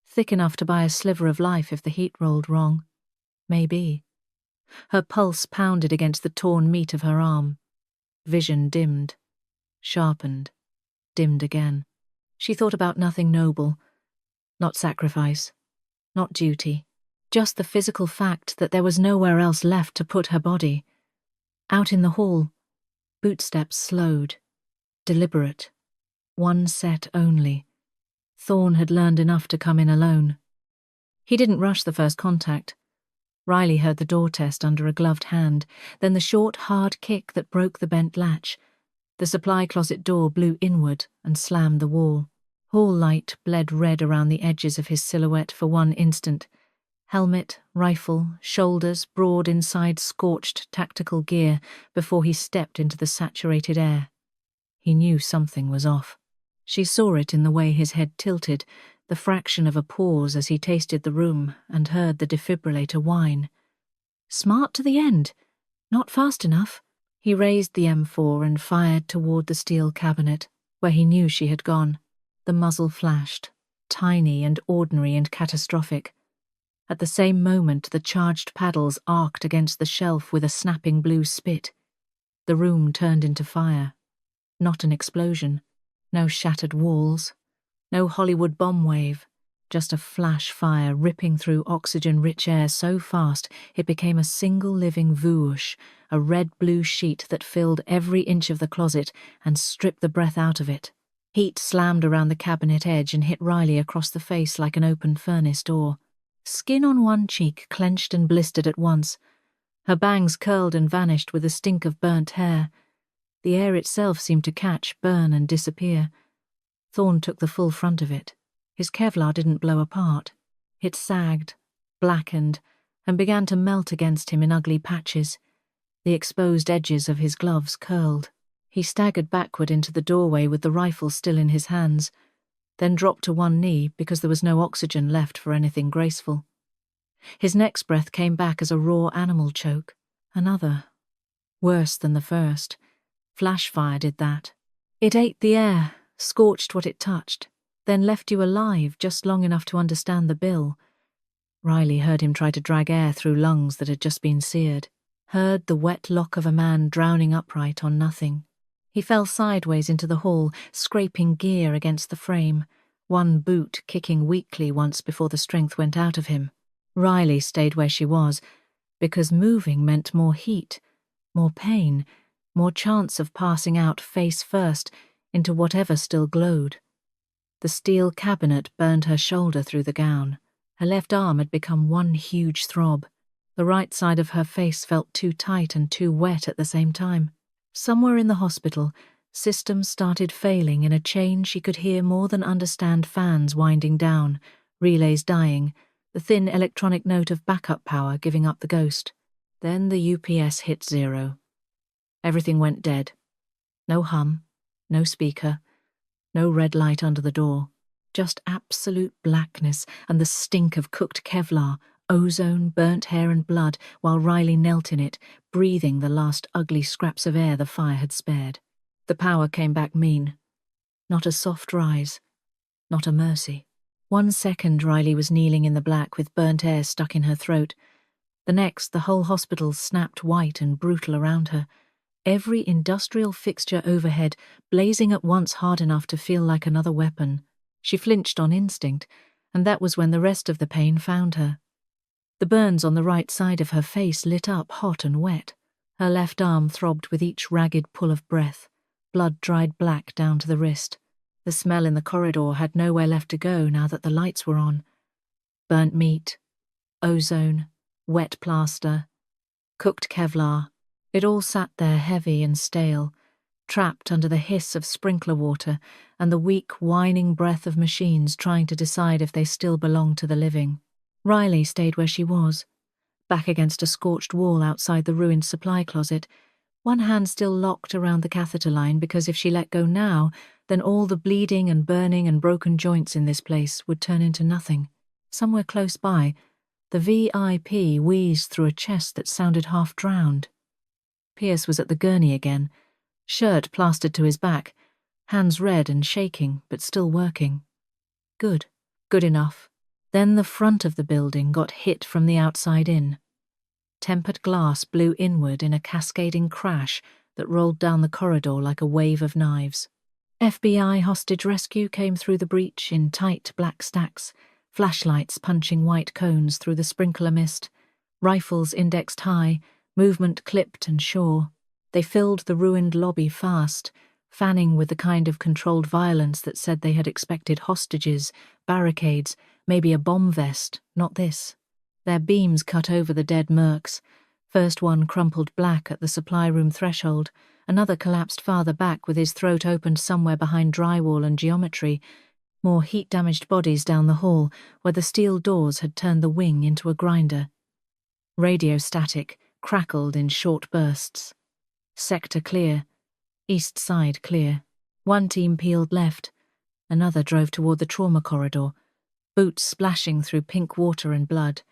Thick enough to buy a sliver of life if the heat rolled wrong. Maybe. Her pulse pounded against the torn meat of her arm. Vision dimmed. Sharpened. Dimmed again. She thought about nothing noble. Not sacrifice. Not duty. Just the physical fact that there was nowhere else left to put her body. Out in the hall, bootsteps slowed. Deliberate. 1 set only. Thorne had learned enough to come in alone. He didn't rush the first contact. Riley heard the door test under a gloved hand, then the short, hard kick that broke the bent latch. The supply closet door blew inward and slammed the wall. Hall light bled red around the edges of his silhouette for 1 instant. Helmet, rifle, shoulders, broad inside scorched tactical gear before he stepped into the saturated air. He knew something was off. She saw it in the way his head tilted, the fraction of a pause as he tasted the room and heard the defibrillator whine. Smart to the end. Not fast enough. He raised the M4 and fired toward the steel cabinet, where he knew she had gone. The muzzle flashed, tiny and ordinary and catastrophic. At the same moment, the charged paddles arced against the shelf with a snapping blue spit. The room turned into fire. Not an explosion. No shattered walls. No Hollywood bomb wave. Just a flash fire ripping through oxygen-rich air so fast it became a single living whoosh, a red-blue sheet that filled every inch of the closet and stripped the breath out of it. Heat slammed around the cabinet edge and hit Riley across the face like an open furnace door. Skin on 1 cheek clenched and blistered at once. Her bangs curled and vanished with a stink of burnt hair. The air itself seemed to catch, burn, and disappear. Thorne took the full front of it. His Kevlar didn't blow apart. It sagged, blackened, and began to melt against him in ugly patches. The exposed edges of his gloves curled. He staggered backward into the doorway with the rifle still in his hands, then dropped to 1 knee because there was no oxygen left for anything graceful. His next breath came back as a raw animal choke. Another. Worse than the first. Flash fire did that. It ate the air, scorched what it touched, then left you alive just long enough to understand the bill. Riley heard him try to drag air through lungs that had just been seared. Heard the wet lock of a man drowning upright on nothing. He fell sideways into the hall, scraping gear against the frame, 1 boot kicking weakly once before the strength went out of him. Riley stayed where she was, because moving meant more heat, more pain, more chance of passing out face first into whatever still glowed. The steel cabinet burned her shoulder through the gown. Her left arm had become 1 huge throb. The right side of her face felt too tight and too wet at the same time. Somewhere in the hospital, systems started failing in a chain she could hear more than understand. Fans winding down, relays dying, the thin electronic note of backup power giving up the ghost. Then the UPS hit 0. Everything went dead. No hum, no speaker, no red light under the door. Just absolute blackness and the stink of cooked Kevlar, ozone, burnt hair and blood, while Riley knelt in it, breathing the last ugly scraps of air the fire had spared. The power came back mean. Not a soft rise. Not a mercy. 1 second Riley was kneeling in the black with burnt air stuck in her throat. The next, the whole hospital snapped white and brutal around her. Every industrial fixture overhead blazing at once hard enough to feel like another weapon. She flinched on instinct, and that was when the rest of the pain found her. The burns on the right side of her face lit up hot and wet. Her left arm throbbed with each ragged pull of breath, blood dried black down to the wrist. The smell in the corridor had nowhere left to go now that the lights were on. Burnt meat, ozone, wet plaster, cooked Kevlar, It all sat there heavy and stale, trapped under the hiss of sprinkler water and the weak, whining breath of machines trying to decide if they still belonged to the living. Riley stayed where she was, back against a scorched wall outside the ruined supply closet, one hand still locked around the catheter line because if she let go now, then all the bleeding and burning and broken joints in this place would turn into nothing. Somewhere close by, the VIP wheezed through a chest that sounded half-drowned. Pierce was at the gurney again, shirt plastered to his back, hands red and shaking, but still working. Good. Good enough. Then the front of the building got hit from the outside in. Tempered glass blew inward in a cascading crash that rolled down the corridor like a wave of knives. FBI hostage rescue came through the breach in tight black stacks, flashlights punching white cones through the sprinkler mist, rifles indexed high, movement clipped and sure. They filled the ruined lobby fast, fanning with the kind of controlled violence that said they had expected hostages, barricades, maybe a bomb vest, not this. Their beams cut over the dead mercs. First one crumpled black at the supply room threshold, another collapsed farther back with his throat opened somewhere behind drywall and geometry, more heat-damaged bodies down the hall where the steel doors had turned the wing into a grinder. Radio static crackled in short bursts. Sector clear. East side clear. One team peeled left. Another drove toward the trauma corridor, boots splashing through pink water and blood.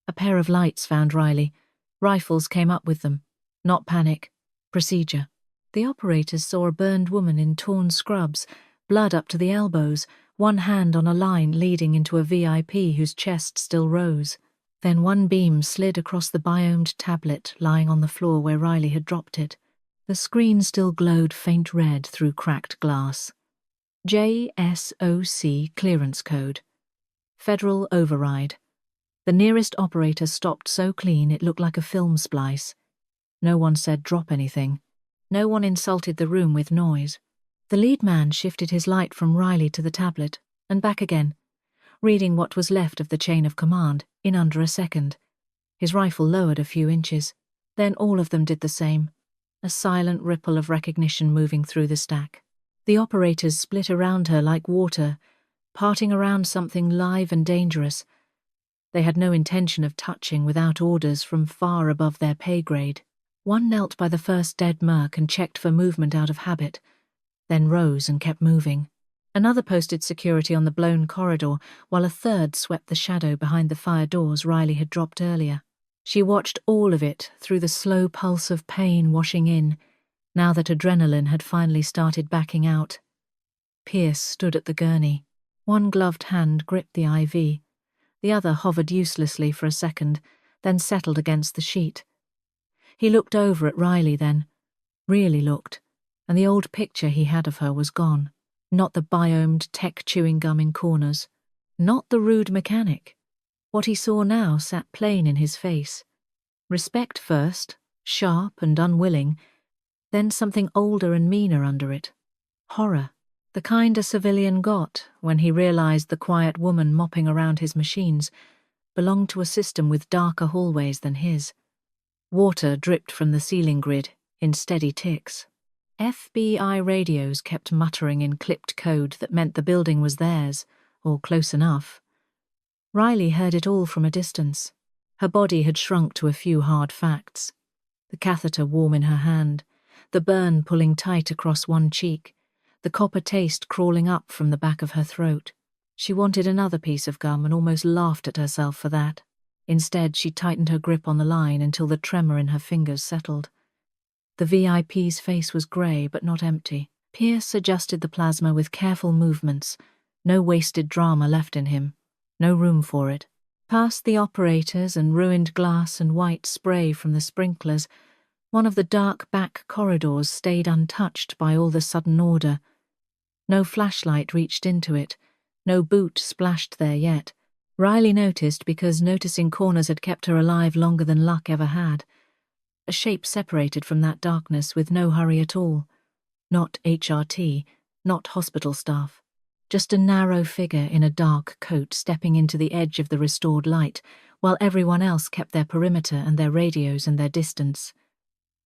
A pair of lights found Riley. Rifles came up with them. Not panic. Procedure. The operators saw a burned woman in torn scrubs, blood up to the elbows, one hand on a line leading into a VIP whose chest still rose. Then one beam slid across the biomed tablet lying on the floor where Riley had dropped it. The screen still glowed faint red through cracked glass. JSOC clearance code. Federal override. The nearest operator stopped so clean it looked like a film splice. No one said drop anything. No one insulted the room with noise. The lead man shifted his light from Riley to the tablet, and back again, reading what was left of the chain of command, in under a second. His rifle lowered a few inches. Then all of them did the same. A silent ripple of recognition moving through the stack. The operators split around her like water, parting around something live and dangerous. They had no intention of touching without orders from far above their pay grade. One knelt by the first dead merc and checked for movement out of habit, then rose and kept moving. Another posted security on the blown corridor, while a third swept the shadow behind the fire doors Riley had dropped earlier. She watched all of it through the slow pulse of pain washing in, now that adrenaline had finally started backing out. Pierce stood at the gurney. One gloved hand gripped the IV. The other hovered uselessly for a second, then settled against the sheet. He looked over at Riley then, really looked, and the old picture he had of her was gone. Not the biomed tech chewing gum in corners. Not the rude mechanic. What he saw now sat plain in his face. Respect first, sharp and unwilling, then something older and meaner under it. Horror. The kind a civilian got when he realized the quiet woman mopping around his machines belonged to a system with darker hallways than his. Water dripped from the ceiling grid in steady ticks. FBI radios kept muttering in clipped code that meant the building was theirs, or close enough. Riley heard it all from a distance. Her body had shrunk to a few hard facts. The catheter warm in her hand, the burn pulling tight across one cheek, the copper taste crawling up from the back of her throat. She wanted another piece of gum and almost laughed at herself for that. Instead, she tightened her grip on the line until the tremor in her fingers settled. The VIP's face was grey but not empty. Pierce adjusted the plasma with careful movements, no wasted drama left in him, no room for it. Past the operators and ruined glass and white spray from the sprinklers, one of the dark back corridors stayed untouched by all the sudden order. No flashlight reached into it, no boot splashed there yet. Riley noticed because noticing corners had kept her alive longer than luck ever had. A shape separated from that darkness with no hurry at all. Not HRT, not hospital staff. Just a narrow figure in a dark coat stepping into the edge of the restored light, while everyone else kept their perimeter and their radios and their distance.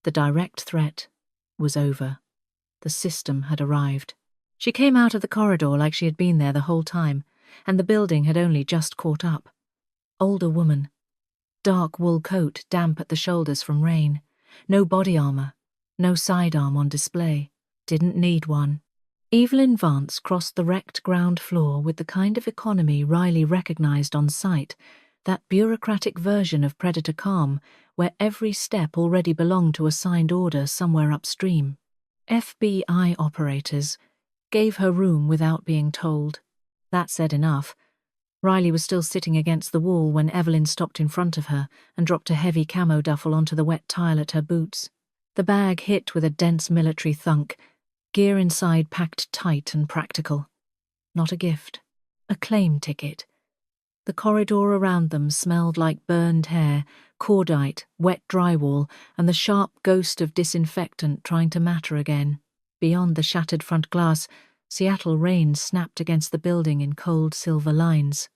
The direct threat was over. The system had arrived. She came out of the corridor like she had been there the whole time, and the building had only just caught up. Older woman. Dark wool coat, damp at the shoulders from rain. No body armor. No sidearm on display. Didn't need one. Evelyn Vance crossed the wrecked ground floor with the kind of economy Riley recognized on sight, that bureaucratic version of predator calm where every step already belonged to a signed order somewhere upstream. FBI operators gave her room without being told. That said enough. Riley was still sitting against the wall when Evelyn stopped in front of her and dropped a heavy camo duffel onto the wet tile at her boots. The bag hit with a dense military thunk, gear inside packed tight and practical. Not a gift. A claim ticket. The corridor around them smelled like burned hair, cordite, wet drywall, and the sharp ghost of disinfectant trying to matter again. Beyond the shattered front glass, Seattle rain snapped against the building in cold silver lines.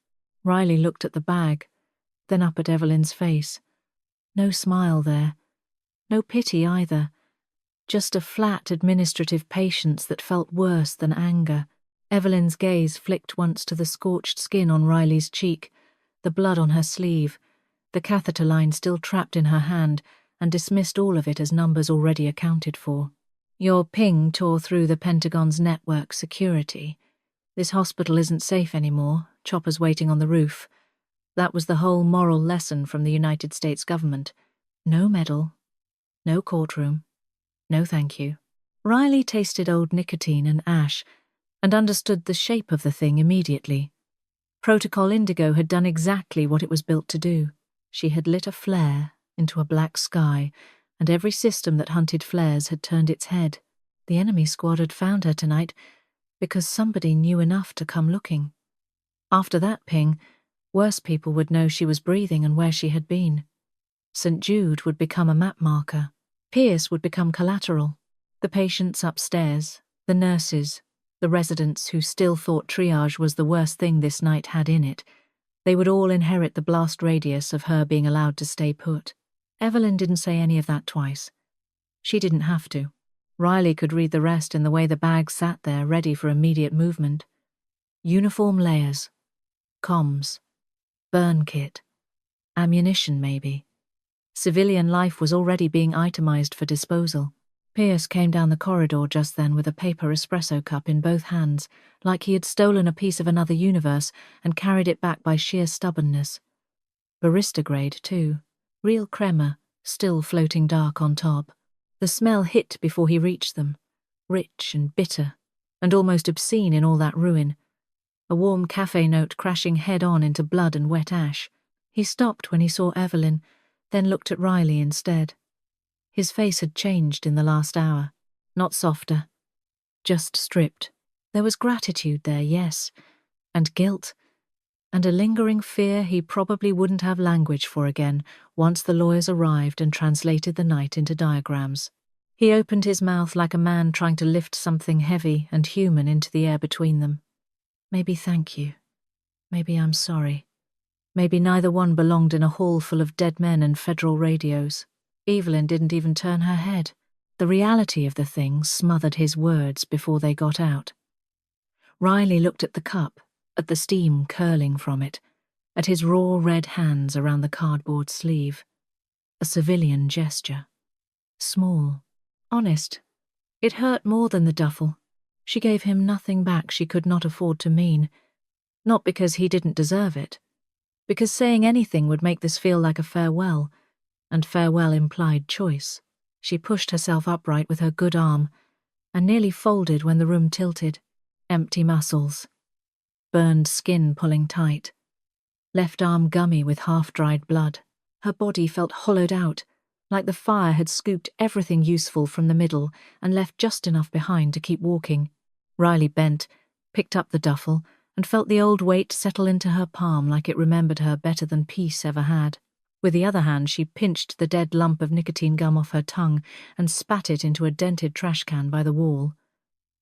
Riley looked at the bag, then up at Evelyn's face. No smile there. No pity either. Just a flat administrative patience that felt worse than anger. Evelyn's gaze flicked once to the scorched skin on Riley's cheek, the blood on her sleeve, the catheter line still trapped in her hand, and dismissed all of it as numbers already accounted for. Your ping tore through the Pentagon's network security. This hospital isn't safe anymore, choppers waiting on the roof. That was the whole moral lesson from the United States government. No medal, no courtroom, no thank you. Riley tasted old nicotine and ash, and understood the shape of the thing immediately. Protocol Indigo had done exactly what it was built to do. She had lit a flare into a black sky, and every system that hunted flares had turned its head. The enemy squad had found her tonight because somebody knew enough to come looking. After that ping, worse people would know she was breathing and where she had been. St. Jude would become a map marker. Pierce would become collateral. The patients upstairs, the nurses, the residents who still thought triage was the worst thing this night had in it, they would all inherit the blast radius of her being allowed to stay put. Evelyn didn't say any of that twice. She didn't have to. Riley could read the rest in the way the bag sat there ready for immediate movement. Uniform layers. Comms. Burn kit. Ammunition, maybe. Civilian life was already being itemized for disposal. Pierce came down the corridor just then with a paper espresso cup in both hands, like he had stolen a piece of another universe and carried it back by sheer stubbornness. Barista grade, too. Real crema, still floating dark on top. The smell hit before he reached them, rich and bitter, and almost obscene in all that ruin. A warm cafe note crashing head-on into blood and wet ash. He stopped when he saw Evelyn, then looked at Riley instead. His face had changed in the last hour. Not softer, just stripped. There was gratitude there, yes, and guilt, and a lingering fear he probably wouldn't have language for again once the lawyers arrived and translated the night into diagrams. He opened his mouth like a man trying to lift something heavy and human into the air between them. Maybe thank you. Maybe I'm sorry. Maybe neither one belonged in a hall full of dead men and federal radios. Evelyn didn't even turn her head. The reality of the thing smothered his words before they got out. Riley looked at the cup, at the steam curling from it, at his raw red hands around the cardboard sleeve. A civilian gesture. Small. Honest. It hurt more than the duffel. She gave him nothing back she could not afford to mean. Not because he didn't deserve it. Because saying anything would make this feel like a farewell, and farewell implied choice. She pushed herself upright with her good arm, and nearly folded when the room tilted. Empty muscles. Burned skin pulling tight. Left arm gummy with half-dried blood. Her body felt hollowed out, like the fire had scooped everything useful from the middle and left just enough behind to keep walking. Riley bent, picked up the duffel, and felt the old weight settle into her palm like it remembered her better than peace ever had. With the other hand, she pinched the dead lump of nicotine gum off her tongue and spat it into a dented trash can by the wall.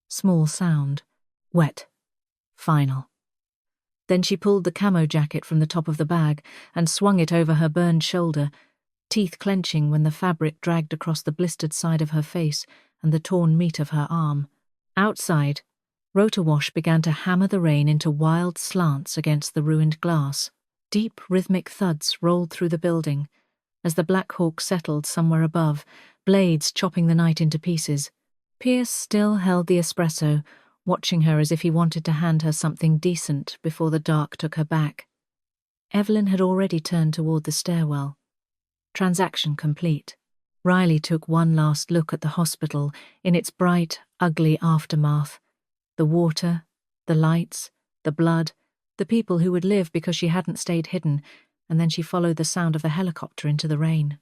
Small sound. Wet. Final. Then she pulled the camo jacket from the top of the bag and swung it over her burned shoulder, teeth clenching when the fabric dragged across the blistered side of her face and the torn meat of her arm. Outside, Rotorwash began to hammer the rain into wild slants against the ruined glass. Deep, rhythmic thuds rolled through the building as the Black Hawk settled somewhere above, blades chopping the night into pieces. Pierce still held the espresso, watching her as if he wanted to hand her something decent before the dark took her back. Evelyn had already turned toward the stairwell. Transaction complete. Riley took one last look at the hospital in its bright, ugly aftermath. The water, the lights, the blood, the people who would live because she hadn't stayed hidden, and then she followed the sound of the helicopter into the rain.